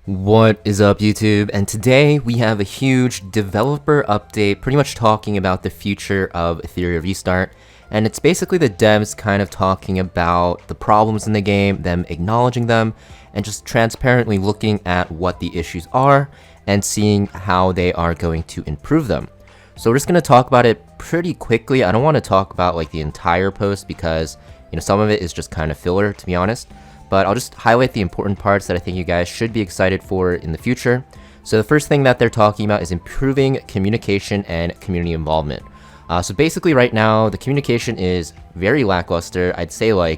What is up, YouTube? And today we have a huge developer update pretty much talking about the future of Etheria Restart. And it's basically the devs kind of talking about the problems in the game, them acknowledging them, and just transparently looking at what the issues are and seeing how they are going to improve them. So we're just going to talk about it pretty quickly. I don't want to talk about like the entire post because, some of it is just kind of filler, to be honest. But I'll just highlight the important parts that I think you guys should be excited for in the future. So the first thing that they're talking about is improving communication and community involvement. So basically right now, the communication is very lackluster. I'd say I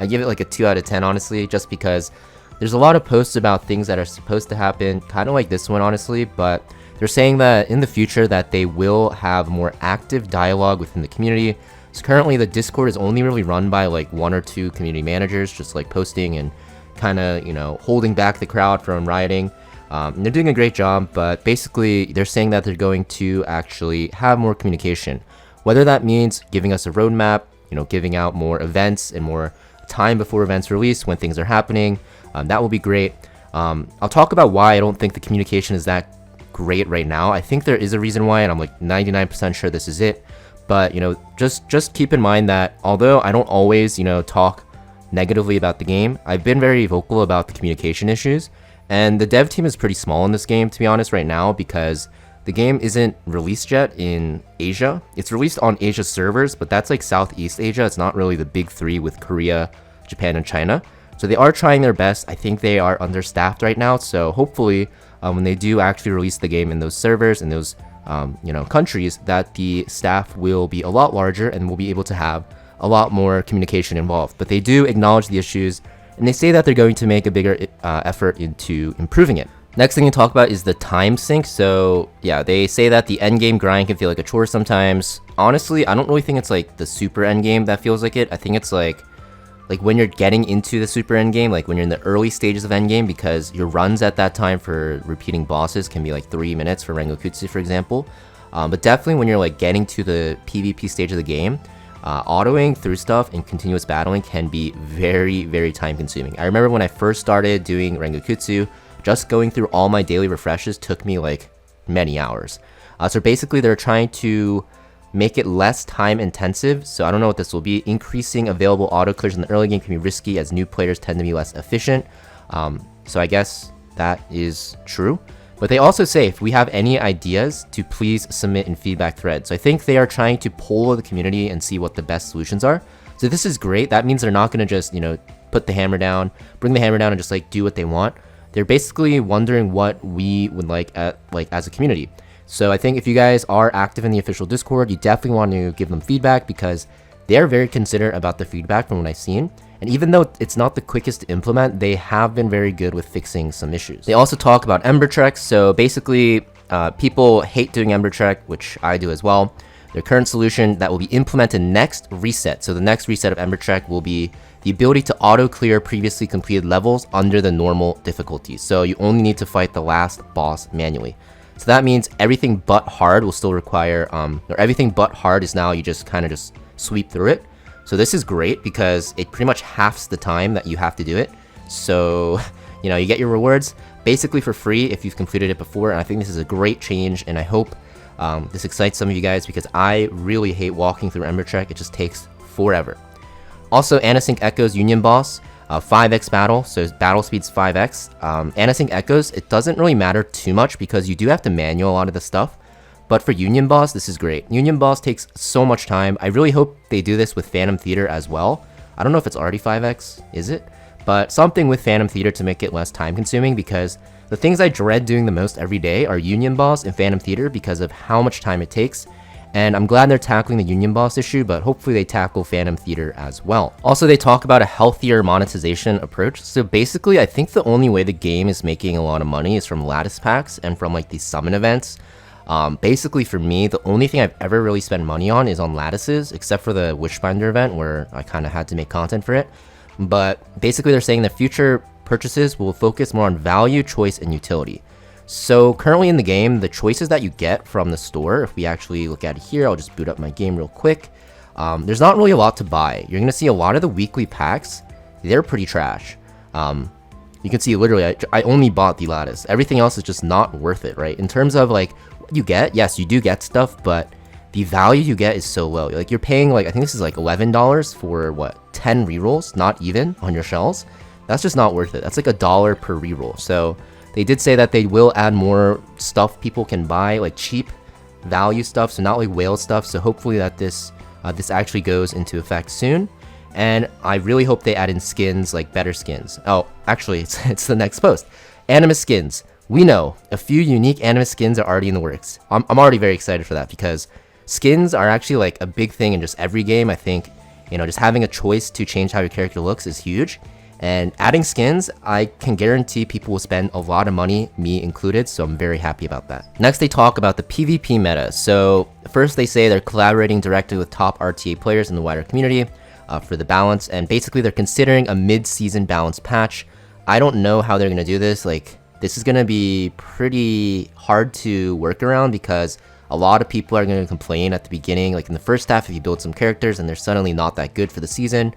give it like a 2 out of 10, honestly, just because there's a lot of posts about things that are supposed to happen, kind of like this one, honestly, but they're saying that in the future that they will have more active dialogue within the community. So currently the Discord is only really run by like 1 or 2 community managers, just like posting and kind of, holding back the crowd from rioting. And they're doing a great job, but basically they're saying that they're going to actually have more communication. Whether that means giving us a roadmap, giving out more events and more time before events release when things are happening, that will be great. I'll talk about why I don't think the communication is that great right now. I think there is a reason why, and I'm like 99% sure this is it. But, just keep in mind that although I don't always, talk negatively about the game, I've been very vocal about the communication issues. And the dev team is pretty small in this game, to be honest, right now, because the game isn't released yet in Asia. It's released on Asia servers, but that's like Southeast Asia. It's not really the big 3 with Korea, Japan, and China. So they are trying their best. I think they are understaffed right now. So hopefully, when they do actually release the game in those servers and those countries, that the staff will be a lot larger and will be able to have a lot more communication involved. But they do acknowledge the issues, and they say that they're going to make a bigger effort into improving it. Next thing to talk about is the time sink. So yeah, they say that the endgame grind can feel like a chore sometimes. Honestly, I don't really think it's like the super endgame that feels like it. I think it's like when you're getting into the super endgame, like when you're in the early stages of endgame, because your runs at that time for repeating bosses can be like 3 minutes for Rengokutsu, for example. But definitely when you're like getting to the PvP stage of the game, autoing through stuff and continuous battling can be very, very time consuming. I remember when I first started doing Rengokutsu, just going through all my daily refreshes took me like many hours. So basically they're trying to make it less time intensive. So I don't know what this will be. Increasing available auto clears in the early game can be risky as new players tend to be less efficient. So I guess that is true. But they also say if we have any ideas to please submit in feedback threads. So I think they are trying to poll the community and see what the best solutions are. So this is great. That means they're not going to just, put the hammer down, bring the hammer down and just like do what they want. They're basically wondering what we would like as a community. So I think if you guys are active in the official Discord, you definitely want to give them feedback because they're very considerate about the feedback from what I've seen. And even though it's not the quickest to implement, they have been very good with fixing some issues. They also talk about Ember treks. So basically, people hate doing Ember trek, which I do as well. Their current solution that will be implemented next reset. So the next reset of Ember trek will be the ability to auto clear previously completed levels under the normal difficulty. So you only need to fight the last boss manually. So that means everything but hard will still require, or everything but hard is now you just kind of just sweep through it. So this is great because it pretty much halves the time that you have to do it. So, you get your rewards basically for free if you've completed it before. And I think this is a great change, and I hope this excites some of you guys because I really hate walking through Ember Trek. It just takes forever. Also, Anasync Echo's Union Boss. 5x battle, so battle speed's 5x. Anasync Echoes, it doesn't really matter too much because you do have to manual a lot of the stuff. But for Union Boss, this is great. Union Boss takes so much time. I really hope they do this with Phantom Theater as well. I don't know if it's already 5x, is it? But something with Phantom Theater to make it less time consuming because the things I dread doing the most every day are Union Boss and Phantom Theater because of how much time it takes. And I'm glad they're tackling the Union Boss issue, but hopefully they tackle Phantom Theater as well. Also, they talk about a healthier monetization approach. So basically, I think the only way the game is making a lot of money is from lattice packs and from like these summon events. Basically for me, the only thing I've ever really spent money on is on lattices, except for the Wishbinder event where I kind of had to make content for it. But basically they're saying that future purchases will focus more on value, choice, and utility. So currently in the game, the choices that you get from the store, if we actually look at it here, I'll just boot up my game real quick. There's not really a lot to buy. You're going to see a lot of the weekly packs. They're pretty trash. You can see literally I only bought the lattice. Everything else is just not worth it, right? In terms of like what you get, yes, you do get stuff, but the value you get is so low. Like you're paying like, I think this is like $11 for what, 10 rerolls, not even on your shells. That's just not worth it. That's like $1 per reroll. So they did say that they will add more stuff people can buy, like cheap value stuff, so not like whale stuff. So hopefully that this actually goes into effect soon. And I really hope they add in skins, like better skins. Oh, actually, it's the next post. Anima skins. We know a few unique anima skins are already in the works. I'm already very excited for that because skins are actually like a big thing in just every game. I think, you know, just having a choice to change how your character looks is huge. And adding skins, I can guarantee people will spend a lot of money, me included, so I'm very happy about that. Next, they talk about the PvP meta. So first they say they're collaborating directly with top RTA players in the wider community for the balance, and basically they're considering a mid-season balance patch. I don't know how they're going to do this. Like, this is going to be pretty hard to work around because a lot of people are going to complain at the beginning, like in the first half, if you build some characters and they're suddenly not that good for the season.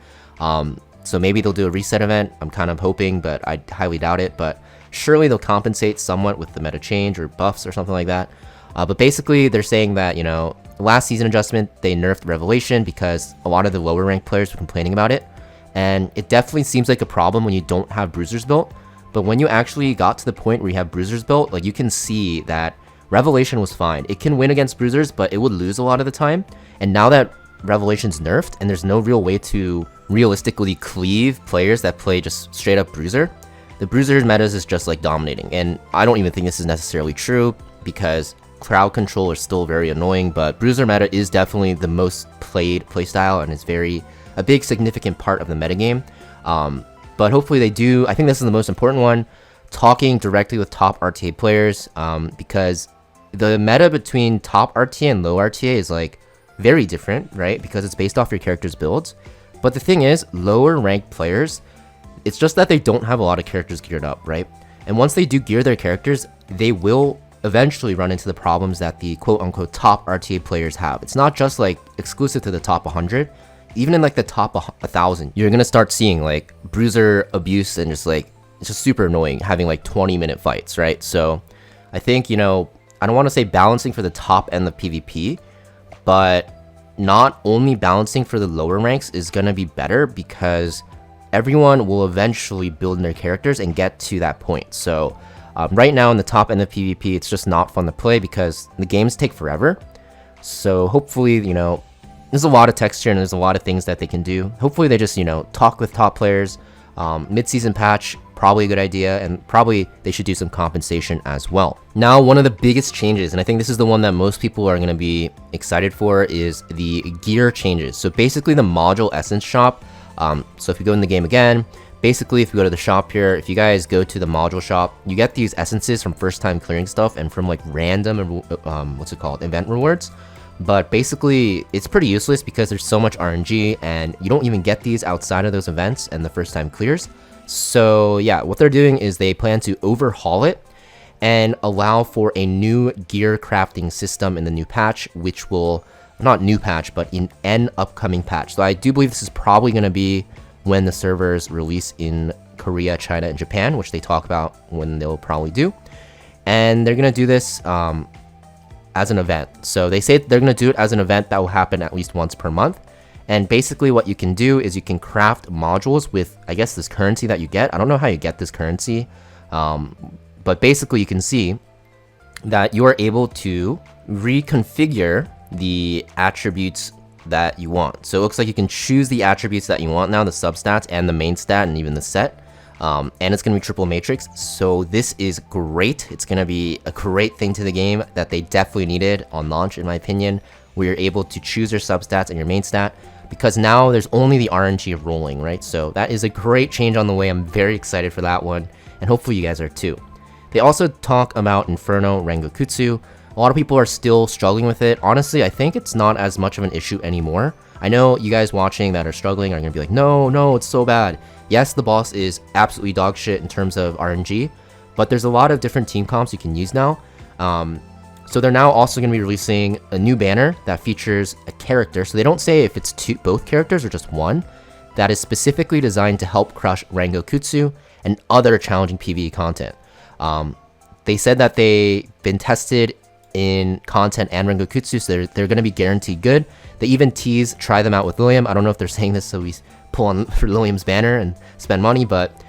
So maybe they'll do a reset event. I'm kind of hoping, but I highly doubt it. But surely they'll compensate somewhat with the meta change or buffs or something like that. But basically, they're saying that, you know, last season adjustment, they nerfed Revelation because a lot of the lower ranked players were complaining about it. And it definitely seems like a problem when you don't have bruisers built. But when you actually got to the point where you have bruisers built, like you can see that Revelation was fine. It can win against bruisers, but it would lose a lot of the time. And now that Revelation's nerfed and there's no real way to realistically cleave players that play just straight up bruiser, the bruiser metas is just like dominating. And I don't even think this is necessarily true because crowd control is still very annoying, but bruiser meta is definitely the most played playstyle and is a big significant part of the metagame. But hopefully they do. I think this is the most important one, talking directly with top RTA players, because the meta between top RTA and low RTA is like very different, right? Because it's based off your character's builds. But the thing is, lower ranked players, it's just that they don't have a lot of characters geared up, right? And once they do gear their characters, they will eventually run into the problems that the quote-unquote top RTA players have. It's not just like exclusive to the top 100. Even in like the top 1,000, you're gonna start seeing like bruiser abuse and just like, it's just super annoying having like 20-minute fights, right? So I think, you know, I don't want to say balancing for the top end of PvP, but not only balancing for the lower ranks is gonna be better because everyone will eventually build their characters and get to that point. So right now in the top end of PvP, it's just not fun to play because the games take forever. So hopefully, you know, there's a lot of texture and there's a lot of things that they can do. Hopefully they just, you know, talk with top players. Mid-season patch, probably a good idea, and probably they should do some compensation as well. Now, one of the biggest changes, and I think this is the one that most people are going to be excited for, is the gear changes. So basically the module essence shop. So if you go in the game again, basically if you go to the shop here, if you guys go to the module shop, you get these essences from first time clearing stuff and from like random, event rewards. But basically, it's pretty useless because there's so much RNG and you don't even get these outside of those events and the first time clears. So yeah, what they're doing is they plan to overhaul it and allow for a new gear crafting system in the new patch, which will, not new patch, but in an upcoming patch. So I do believe this is probably going to be when the servers release in Korea, China, and Japan, which they talk about when they'll probably do. And they're going to do this as an event. So they say they're going to do it as an event that will happen at least once per month. And basically what you can do is you can craft modules with, I guess, this currency that you get. I don't know how you get this currency, but basically you can see that you are able to reconfigure the attributes that you want. So it looks like you can choose the attributes that you want now, the substats and the main stat and even the set. And it's going to be triple matrix, so this is great. It's going to be a great thing to the game that they definitely needed on launch, in my opinion, where you're able to choose your substats and your main stat, because now there's only the RNG of rolling, right? So that is a great change on the way. I'm very excited for that one, and hopefully you guys are too. They also talk about Inferno Rengokutsu. A lot of people are still struggling with it. Honestly, I think it's not as much of an issue anymore. I know you guys watching that are struggling are going to be like, no, it's so bad. Yes, the boss is absolutely dog shit in terms of RNG, but there's a lot of different team comps you can use now. So they're now also going to be releasing a new banner that features a character. So they don't say if it's both characters or just one, that is specifically designed to help crush Rengokutsu. and other challenging PvE content. They said that they've been tested in content and Rengokutsu, so they're going to be guaranteed good. They even tease try them out with Lilium. I don't know if they're saying this so we pull on for Lilium's banner and spend money, but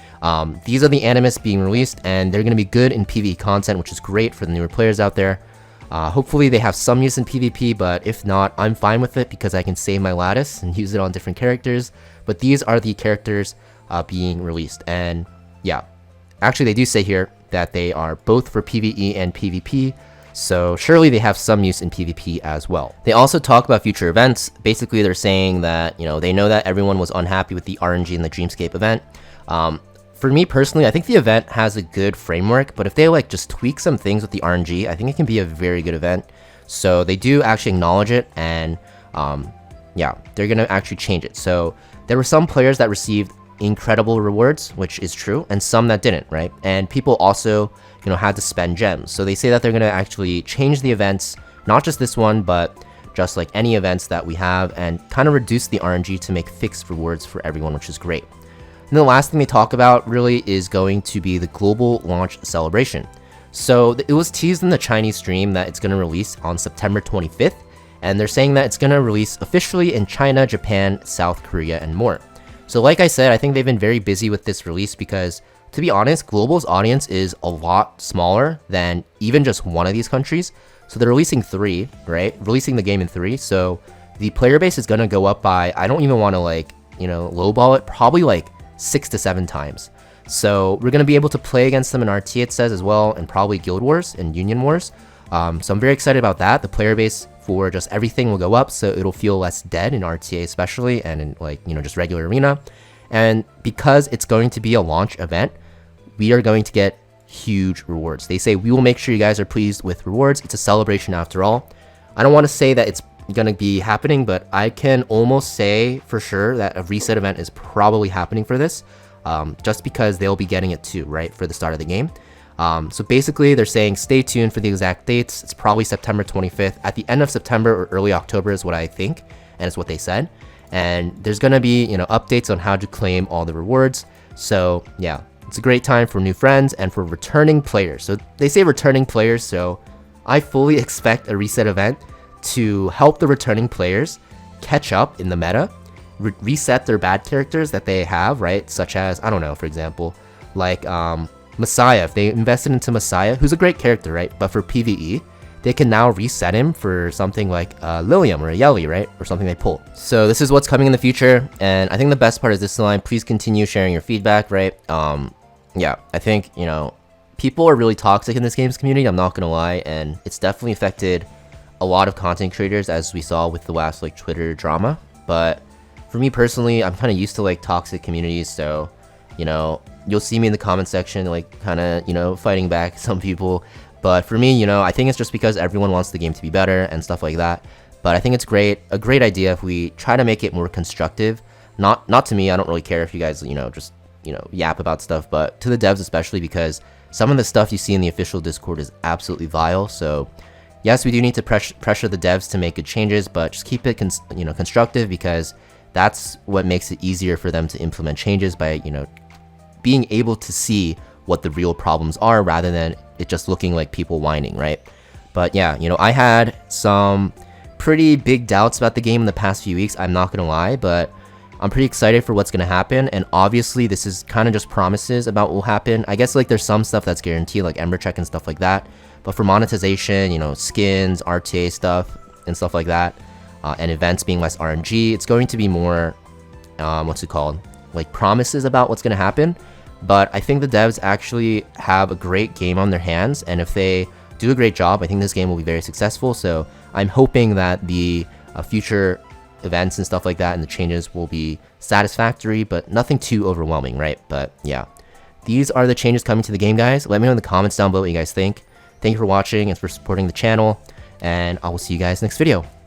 these are the animus being released, and they're going to be good in PvE content, which is great for the newer players out there. Hopefully they have some use in PvP, but if not, I'm fine with it because I can save my lattice and use it on different characters. But these are the characters being released, and yeah, actually they do say here that they are both for PvE and PvP, so surely they have some use in PvP as well. They also talk about future events. Basically, they're saying that, you know, they know that everyone was unhappy with the RNG in the Dreamscape event. For me personally, I think the event has a good framework, but if they like just tweak some things with the RNG, I think it can be a very good event. So they do actually acknowledge it, and yeah, they're gonna actually change it. So there were some players that received incredible rewards, which is true, and some that didn't, right? And people also, you know, had to spend gems. So they say that they're going to actually change the events, not just this one, but just like any events that we have, and kind of reduce the RNG to make fixed rewards for everyone, which is great. And the last thing they talk about really is going to be the global launch celebration. So it was teased in the Chinese stream that it's going to release on September 25th, and they're saying that it's going to release officially in China, Japan, South Korea, and more. So like I said, I think they've been very busy with this release because, to be honest, Global's audience is a lot smaller than even just one of these countries. So they're releasing 3, right? Releasing the game in 3. So the player base is going to go up by, I don't even want to like, you know, lowball it, probably like 6 to 7 times. So we're going to be able to play against them in RT, it says, as well, and probably Guild Wars and Union Wars. So I'm very excited about that. The player base for just everything will go up, so it'll feel less dead in RTA especially, and in like, you know, just regular arena. And because it's going to be a launch event, we are going to get huge rewards. They say we will make sure you guys are pleased with rewards. It's a celebration after all. I don't want to say that it's going to be happening, but I can almost say for sure that a reset event is probably happening for this, just because they'll be getting it too, right, for the start of the game. So basically they're saying stay tuned for the exact dates. It's probably September 25th. At the end of September or early October is what I think, and it's what they said. And there's gonna be, you know, updates on how to claim all the rewards. So yeah, it's a great time for new friends and for returning players. So they say returning players, so I fully expect a reset event to help the returning players catch up in the meta, reset their bad characters that they have, right? Such as, I don't know, for example, like Messiah. If they invested into Messiah, who's a great character, right? But for PvE, they can now reset him for something like Lilium or a Yeli, right? Or something they pull. So this is what's coming in the future, and I think the best part is this line. Please continue sharing your feedback, right? Yeah, I think, you know, people are really toxic in this games community, I'm not gonna lie, and it's definitely affected a lot of content creators, as we saw with the last like Twitter drama. But for me personally, I'm kind of used to like toxic communities, so, you know, you'll see me in the comment section like kind of, you know, fighting back some people. But for me, you know, I think it's just because everyone wants the game to be better and stuff like that. But I think it's a great idea if we try to make it more constructive. Not to me, I don't really care if you guys, you know, just, you know, yap about stuff, but to the devs especially, because some of the stuff you see in the official Discord is absolutely vile. So yes, we do need to pressure the devs to make good changes, but just keep it you know, constructive, because that's what makes it easier for them to implement changes, by, you know, being able to see what the real problems are rather than it just looking like people whining, right? But yeah, you know, I had some pretty big doubts about the game in the past few weeks, I'm not gonna lie, but I'm pretty excited for what's gonna happen. And obviously this is kind of just promises about what will happen. I guess like there's some stuff that's guaranteed, like Ember check and stuff like that, but for monetization, you know, skins, RTA stuff and stuff like that, and events being less RNG, it's going to be more what's it called, like promises about what's gonna happen. But I think the devs actually have a great game on their hands, and if they do a great job, I think this game will be very successful. So I'm hoping that the future events and stuff like that and the changes will be satisfactory, but nothing too overwhelming, right? But yeah, these are the changes coming to the game, guys. Let me know in the comments down below what you guys think. Thank you for watching and for supporting the channel, and I will see you guys next video.